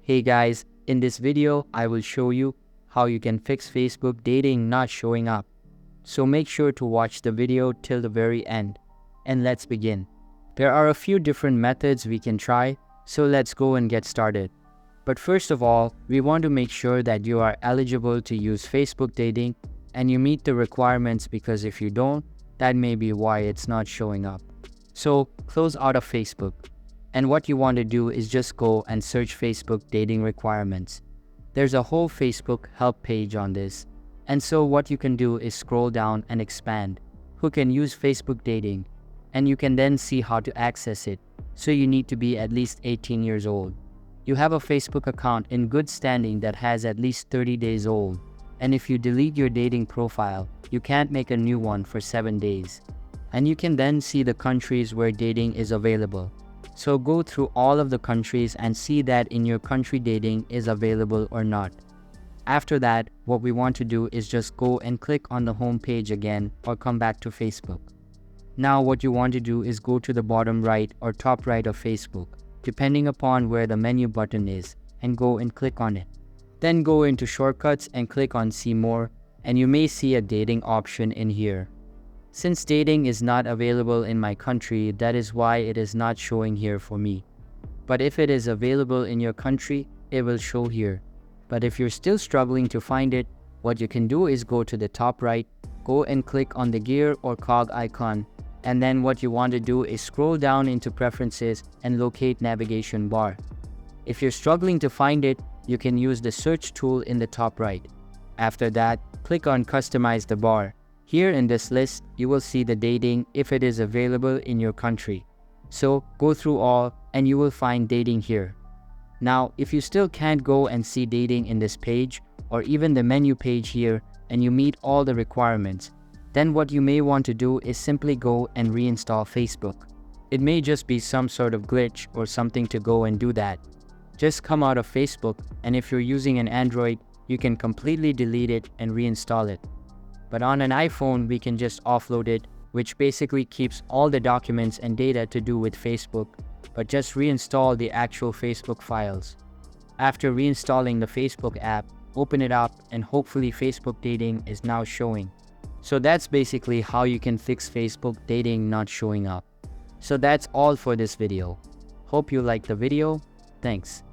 Hey guys, in this video, I will show you how you can fix Facebook dating not showing up. So make sure to watch the video till the very end. And let's begin. There are a few different methods we can try, so let's go and get started. But first of all, we want to make sure that you are eligible to use Facebook dating and you meet the requirements, because if you don't, that may be why it's not showing up. So close out of Facebook. And what you want to do is just go and search Facebook dating requirements. There's a whole Facebook help page on this. And so what you can do is scroll down and expand who can use Facebook dating. And you can then see how to access it. So you need to be at least 18 years old. You have a Facebook account in good standing that has at least 30 days old. And if you delete your dating profile, you can't make a new one for 7 days. And you can then see the countries where dating is available. So go through all of the countries and see that in your country dating is available or not. After that, what we want to do is just go and click on the home page again or come back to Facebook. Now what you want to do is go to the bottom right or top right of Facebook, depending upon where the menu button is, and go and click on it. Then go into shortcuts and click on see more, and you may see a dating option in here. Since dating is not available in my country, that is why it is not showing here for me. But if it is available in your country, it will show here. But if you're still struggling to find it, what you can do is go to the top right, go and click on the gear or cog icon, and then what you want to do is scroll down into preferences and locate navigation bar. If you're struggling to find it, you can use the search tool in the top right. After that, click on customize the bar. Here in this list, you will see the dating if it is available in your country. So go through all and you will find dating here. Now, if you still can't go and see dating in this page or even the menu page here and you meet all the requirements, then what you may want to do is simply go and reinstall Facebook. It may just be some sort of glitch or something to go and do that. Just come out of Facebook, and if you're using an Android, you can completely delete it and reinstall it. But on an iPhone, we can just offload it, which basically keeps all the documents and data to do with Facebook, but just reinstall the actual Facebook files. After reinstalling the Facebook app, open it up and hopefully Facebook dating is now showing. So that's basically how you can fix Facebook dating not showing up. So that's all for this video. Hope you liked the video. Thanks.